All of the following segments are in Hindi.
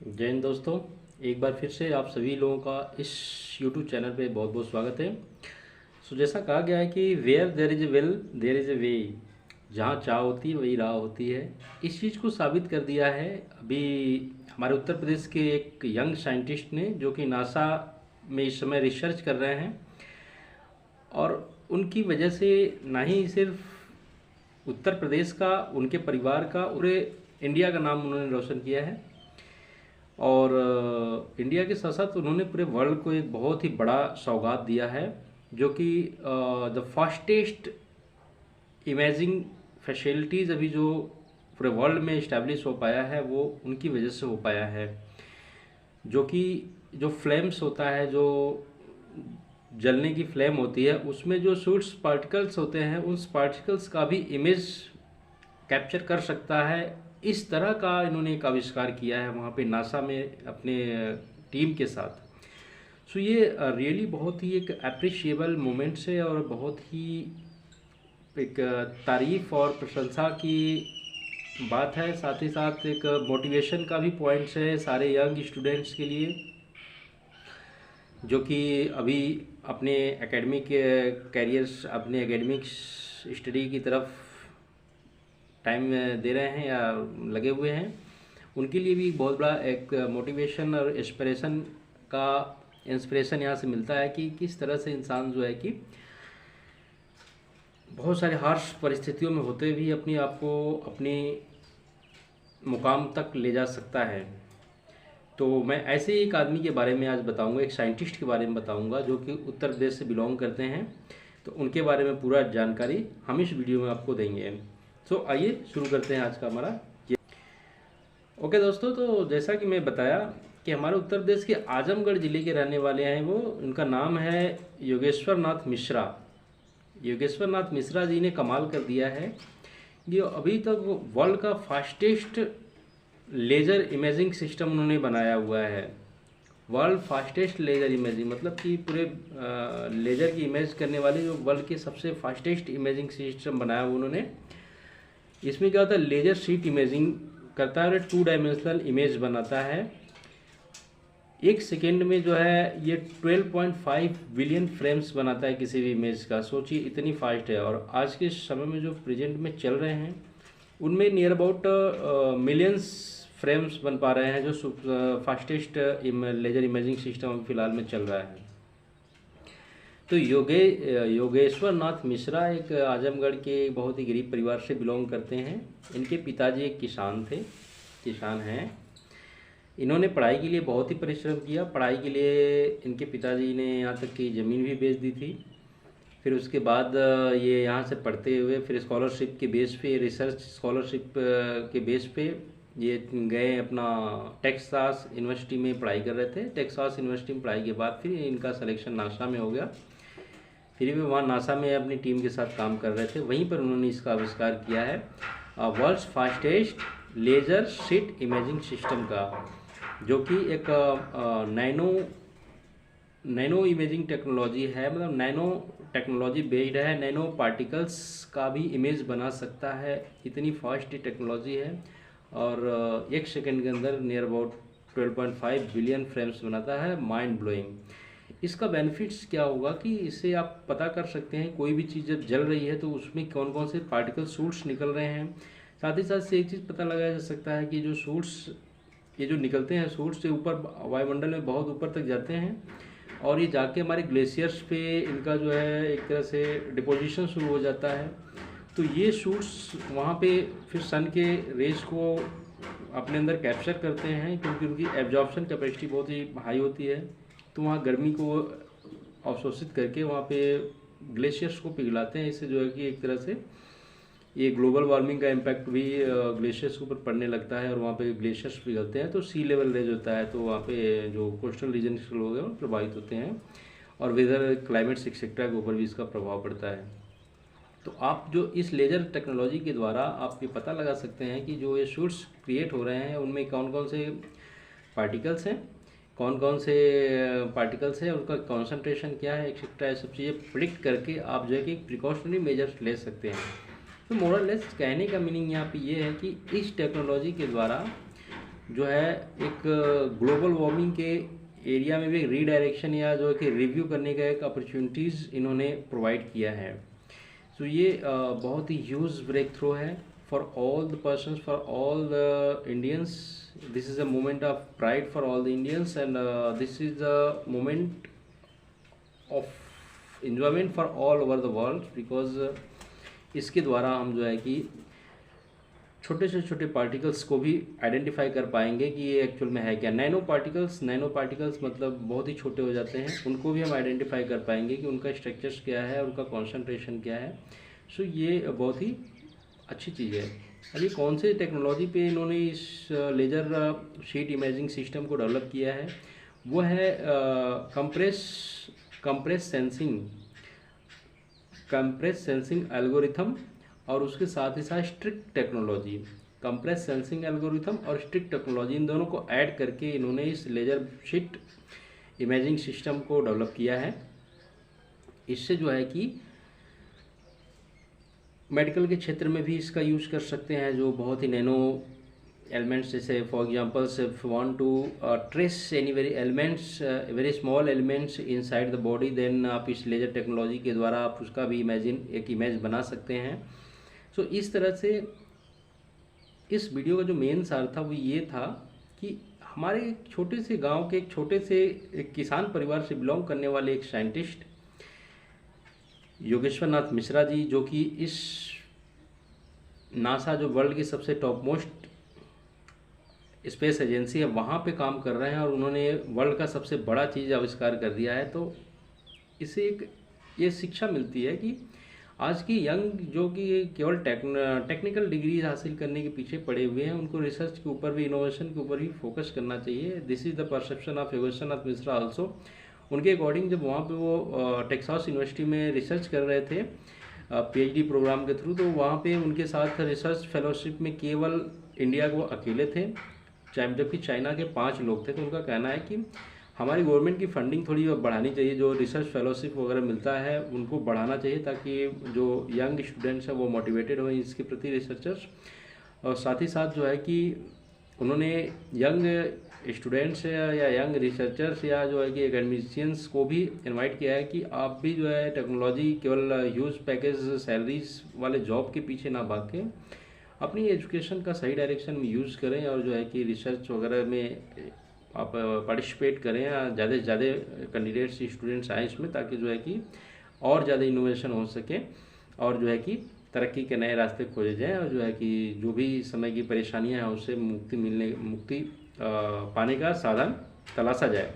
जय हिंद दोस्तों। एक बार फिर से आप सभी लोगों का इस YouTube चैनल पे बहुत बहुत स्वागत है। जैसा कहा गया है कि where there is a will there is a way, जहाँ चाह होती है वही राह होती है। इस चीज़ को साबित कर दिया है अभी हमारे उत्तर प्रदेश के एक यंग साइंटिस्ट ने, जो कि नासा में इस समय रिसर्च कर रहे हैं। और उनकी वजह से ना ही सिर्फ उत्तर प्रदेश का, उनके परिवार का, पूरे इंडिया का नाम उन्होंने रोशन किया है। और इंडिया के साथ साथ उन्होंने पूरे वर्ल्ड को एक बहुत ही बड़ा सौगात दिया है, जो कि द फास्टेस्ट इमेजिंग फैसिलिटीज़ अभी जो पूरे वर्ल्ड में इस्टेब्लिश हो पाया है वो उनकी वजह से हो पाया है। जो कि जो फ्लेम्स होता है, जो जलने की फ्लेम होती है, उसमें जो सूट्स पार्टिकल्स होते हैं उस पार्टिकल्स का भी इमेज कैप्चर कर सकता है। इस तरह का इन्होंने एक आविष्कार किया है वहाँ पे नासा में अपने टीम के साथ। ये रियली बहुत ही एक अप्रिशिएबल मोमेंट्स है और बहुत ही एक तारीफ और प्रशंसा की बात है। साथ ही साथ एक मोटिवेशन का भी पॉइंट्स है सारे यंग स्टूडेंट्स के लिए, जो कि अभी अपने एकेडमिक कैरियर्स, अपने एकेडमिक स्टडी की तरफ टाइम दे रहे हैं या लगे हुए हैं। उनके लिए भी बहुत बड़ा एक मोटिवेशन और इंस्पिरेशन यहाँ से मिलता है कि किस तरह से इंसान जो है कि बहुत सारे हार्श परिस्थितियों में होते भी अपने आप को अपने मुकाम तक ले जा सकता है। तो मैं ऐसे ही एक आदमी के बारे में आज बताऊंगा, एक साइंटिस्ट के बारे में बताऊंगा जो कि उत्तर प्रदेश से बिलोंग करते हैं। तो उनके बारे में पूरा जानकारी हम इस वीडियो में आपको देंगे। आइए शुरू करते हैं आज का हमारा ये। ओके दोस्तों, तो जैसा कि मैं बताया कि हमारे उत्तर प्रदेश के आजमगढ़ ज़िले के रहने वाले हैं वो, उनका नाम है योगेश्वर नाथ मिश्रा। योगेश्वर नाथ मिश्रा जी ने कमाल कर दिया है। ये अभी तक वर्ल्ड का फास्टेस्ट लेज़र इमेजिंग सिस्टम उन्होंने बनाया हुआ है। वर्ल्ड फास्टेस्ट लेज़र इमेजिंग मतलब कि पूरे लेज़र की इमेज करने वाले जो वर्ल्ड के सबसे फास्टेस्ट इमेजिंग सिस्टम बनाया हुआ उन्होंने। इसमें क्या होता है, लेजर शीट इमेजिंग करता है और 2 डायमेंशनल इमेज बनाता है। एक सेकेंड में जो है ये 12.5 बिलियन फ्रेम्स बनाता है किसी भी इमेज का। सोचिए इतनी फास्ट है। और आज के समय में जो प्रेजेंट में चल रहे हैं उनमें नियर अबाउट मिलियंस फ्रेम्स बन पा रहे हैं, जो फास्टेस्ट लेजर इमेजिंग सिस्टम फिलहाल में चल रहा है। तो योगेश्वर नाथ मिश्रा एक आजमगढ़ के बहुत ही गरीब परिवार से बिलोंग करते हैं। इनके पिताजी एक किसान हैं। इन्होंने पढ़ाई के लिए बहुत ही परिश्रम किया। पढ़ाई के लिए इनके पिताजी ने यहाँ तक कि ज़मीन भी बेच दी थी। फिर उसके बाद ये यहाँ से पढ़ते हुए फिर स्कॉलरशिप के बेस पे, रिसर्च स्कॉलरशिप के बेस पे ये गए अपना टेक्सास यूनिवर्सिटी में पढ़ाई कर रहे थे। टेक्सास यूनिवर्सिटी में पढ़ाई के बाद फिर इनका सिलेक्शन नासा में हो गया। फिर भी वहाँ नासा में अपनी टीम के साथ काम कर रहे थे। वहीं पर उन्होंने इसका आविष्कार किया है world's fastest laser sheet imaging system का, जो कि एक नैनो इमेजिंग टेक्नोलॉजी है। मतलब नैनो टेक्नोलॉजी बेस्ड है, नैनो पार्टिकल्स का भी इमेज बना सकता है। इतनी फास्ट टेक्नोलॉजी है और एक सेकंड के अंदर नियर अबाउट 12.5 बिलियन फ्रेम्स बनाता है। Mind blowing. इसका बेनिफिट्स क्या होगा कि इससे आप पता कर सकते हैं कोई भी चीज़ जब जल रही है तो उसमें कौन कौन से पार्टिकल सूट्स निकल रहे हैं। साथ ही साथ से एक चीज़ पता लगाया जा सकता है कि जो सूट्स ये जो निकलते हैं सूट्स से ऊपर वायुमंडल में बहुत ऊपर तक जाते हैं और ये जाके हमारे ग्लेशियर्स पे इनका जो है एक तरह से डिपोजिशन शुरू हो जाता है। तो ये सूट्स वहाँ पे फिर सन के रेस को अपने अंदर कैप्चर करते हैं, क्योंकि उनकी एब्जॉर्प्शन कैपेसिटी बहुत ही हाई होती है। तो वहाँ गर्मी को अवशोषित करके वहाँ पे ग्लेशियर्स को पिघलाते हैं। इससे जो है कि एक तरह से ये ग्लोबल वार्मिंग का इम्पैक्ट भी ग्लेशियर्स के ऊपर पड़ने लगता है और वहाँ पे ग्लेशियर्स पिघलते हैं तो सी लेवल रेज होता है। तो वहाँ पे जो कोस्टल रीजन के लोग हैं वो प्रभावित होते हैं और वेदर, क्लाइमेट्स एक्सेट्रा के ऊपर भी इसका प्रभाव पड़ता है। तो आप जो इस लेज़र टेक्नोलॉजी के द्वारा आप ये पता लगा सकते हैं कि जो ये शूट्स क्रिएट हो रहे हैं उनमें कौन कौन से पार्टिकल्स हैं, उनका कॉन्सेंट्रेशन क्या है, एक्सेट्रा, सब चीज़ें प्रिडिक्ट करके आप जो है कि प्रिकॉशनरी मेजर्स ले सकते हैं। तो मोरलेस कहने का मीनिंग यहाँ पे ये है कि इस टेक्नोलॉजी के द्वारा जो है एक ग्लोबल वार्मिंग के एरिया में भी एक रीडायरेक्शन या जो है कि रिव्यू करने का एक अपॉर्चुनिटीज़ इन्होंने प्रोवाइड किया है। सो ये बहुत ही ह्यूज ब्रेक थ्रू है for all the persons, for all the Indians. This is a moment of pride for all the Indians and this is a moment of enjoyment for all over the world, because इसके द्वारा हम जो है कि छोटे से छोटे पार्टिकल्स को भी आइडेंटिफाई कर पाएंगे कि ये एक्चुअल में है क्या। नैनो पार्टिकल्स मतलब बहुत ही छोटे हो जाते हैं, उनको भी हम आइडेंटिफाई कर पाएंगे कि उनका स्ट्रक्चर्स क्या है, उनका कॉन्सेंट्रेशन क्या है। सो ये बहुत ही अच्छी चीज़ है। अभी कौन से टेक्नोलॉजी पे इन्होंने इस लेज़र शीट इमेजिंग सिस्टम को डेवलप किया है, वो है कंप्रेस सेंसिंग एल्गोरिथम और उसके साथ ही साथ strict technology. Compress sensing algorithm और स्ट्रिक्ट टेक्नोलॉजी, इन दोनों को ऐड करके इन्होंने इस लेजर शीट इमेजिंग सिस्टम को डेवलप किया है। इससे जो है कि मेडिकल के क्षेत्र में भी इसका यूज़ कर सकते हैं, जो बहुत ही नैनो एलिमेंट्स, जैसे for example if want to trace any very elements, very small elements inside the body, then आप इस लेजर टेक्नोलॉजी के द्वारा आप उसका भी एक इमेज बना सकते हैं। सो इस तरह से इस वीडियो का जो मेन सार था वो ये था कि हमारे एक छोटे से गांव के एक छोटे से एक किसान परिवार से बिलोंग करने वाले एक साइंटिस्ट योगेश्वर नाथ मिश्रा जी, जो कि इस नासा, जो वर्ल्ड की सबसे टॉप मोस्ट स्पेस एजेंसी है, वहाँ पे काम कर रहे हैं और उन्होंने वर्ल्ड का सबसे बड़ा चीज़ आविष्कार कर दिया है। तो इससे एक ये शिक्षा मिलती है कि आज की यंग जो कि केवल टेक्निकल डिग्री हासिल करने के पीछे पड़े हुए हैं, उनको रिसर्च के ऊपर भी, इनोवेशन के ऊपर भी फोकस करना चाहिए। This is the perception of Yogeshwar Nath Mishra also. उनके अकॉर्डिंग जब वहाँ पे वो टेक्सास यूनिवर्सिटी में रिसर्च कर रहे थे पीएचडी प्रोग्राम के थ्रू, तो वहाँ पे उनके साथ रिसर्च फेलोशिप में केवल इंडिया को अकेले थे, जबकि चाइना के 5 लोग थे। तो उनका कहना है कि हमारी गवर्नमेंट की फंडिंग थोड़ी बढ़ानी चाहिए, जो रिसर्च फेलोशिप वगैरह मिलता है उनको बढ़ाना चाहिए, ताकि जो यंग स्टूडेंट्स हैं वो मोटिवेटेड हो इसके प्रति, रिसर्चर्स। और साथ ही साथ जो है कि उन्होंने यंग स्टूडेंट्स या यंग रिसर्चर्स या जो है कि एकेडमिशियंस को भी इनवाइट किया है कि आप भी जो है टेक्नोलॉजी केवल ह्यूज पैकेज सैलरीज वाले जॉब के पीछे ना भाग के अपनी एजुकेशन का सही डायरेक्शन में यूज़ करें और जो है कि रिसर्च वगैरह में आप पार्टिसिपेट करें, ज़्यादा से ज़्यादा कैंडिडेट्स स्टूडेंट्स आएँ इसमें, ताकि जो है कि और ज़्यादा इनोवेशन हो सके और जो है कि तरक्की के नए रास्ते खोजे जाएं और जो है कि जो भी समय की परेशानियां हैं उससे मुक्ति पाने का साधन तलाशा जाए।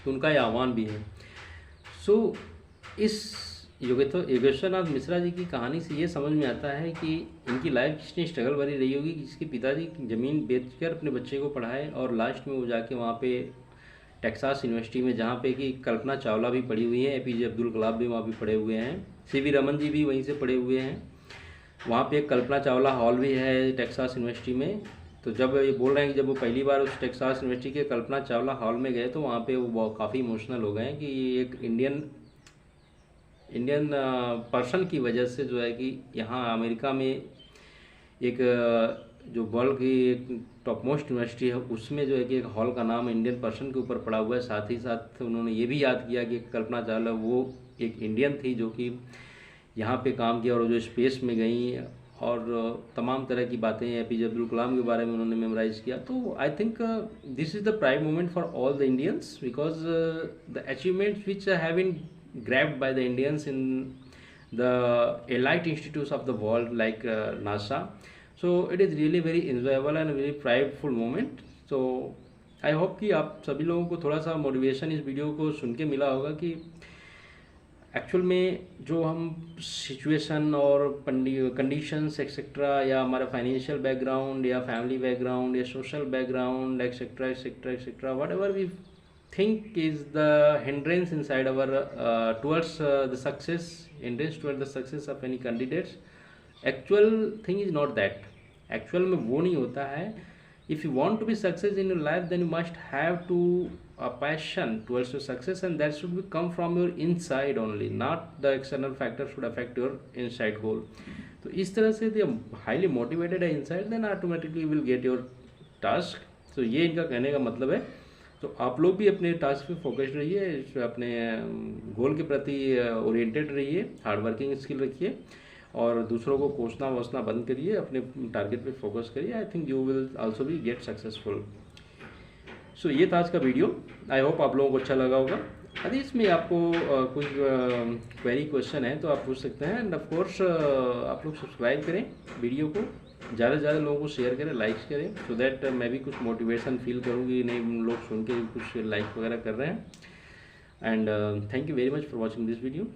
तो उनका ये आह्वान भी है। सो इस योगेश्वर नाथ मिश्रा जी की कहानी से ये समझ में आता है कि इनकी लाइफ कितनी स्ट्रगल भरी रही होगी, कि जिसके पिताजी ज़मीन बेचकर अपने बच्चे को पढ़ाए और लास्ट में वो जाके वहाँ पे टेक्सास यूनिवर्सिटी में, जहाँ पे कि कल्पना चावला भी पढ़ी हुई हैं, एपीजे अब्दुल कलाम भी वहाँ भी पढ़े हुए हैं, सीवी रमन जी भी वहीं से पढ़े हुए हैं। वहाँ पे एक कल्पना चावला हॉल भी है टेक्सास यूनिवर्सिटी में। तो जब ये बोल रहे हैं कि जब वो पहली बार उस टेक्सास यूनिवर्सिटी के कल्पना चावला हॉल में गए तो वहाँ पे वो काफ़ी इमोशनल हो गए कि एक इंडियन पर्सन की वजह से जो है कि यहाँ अमेरिका में एक जो वर्ल्ड की एक टॉप मोस्ट यूनिवर्सिटी है उसमें जो है कि एक हॉल का नाम इंडियन पर्सन के ऊपर पड़ा हुआ है। साथ ही साथ उन्होंने ये भी याद किया कि कल्पना चावला वो एक इंडियन थी जो कि यहाँ पे काम किया और जो स्पेस में गई और तमाम तरह की बातें एपीजे अब्दुल कलाम के बारे में उन्होंने मेमोराइज किया। तो I think this is the pride moment for all the Indians, because the achievements which have been grabbed by the Indians in the elite institutes of the world like NASA. So it is really very enjoyable and very prideful moment. So I hope कि आप सभी लोगों को थोड़ा सा मोटिवेशन इस वीडियो को सुन के मिला होगा कि एक्चुअल में जो हम सिचुएशन और कंडीशंस एक्सेट्रा या हमारा फाइनेंशियल बैकग्राउंड या फैमिली बैकग्राउंड या social background etcetera etcetera etcetera whatever we think is the hindrance inside our towards the success, hindrance towards the success of any candidates. Actual thing is not that. Actual में वो नहीं होता है. If you want to be success in your life, then you must have to a passion towards your success, and that should be come from your inside only, not the external factor should affect your inside goal. तो इस तरह से they are highly motivated inside, then automatically you will get your task तो ये इनका कहने का मतलब है। तो आप लोग भी अपने टास्क पे फोकस्ड रहिए, अपने गोल के प्रति ओरिएंटेड रहिए, हार्ड वर्किंग स्किल रखिए और दूसरों को कोसना वोसना बंद करिए, अपने टारगेट पे फोकस करिए। I think you will also be get successful. So ये था आज का वीडियो। आई होप आप लोगों को अच्छा लगा होगा। यदि इसमें आपको कोई क्वेरी क्वेश्चन है तो आप पूछ सकते हैं। एंड ऑफ कोर्स आप लोग सब्सक्राइब करें वीडियो को, ज़्यादा से ज़्यादा लोगों को शेयर करें, लाइक्स करें, सो दैट मैं भी कुछ मोटिवेशन फील करूँगी, नहीं लोग सुन के कुछ लाइक वगैरह कर रहे हैं। And thank you very much for watching this video.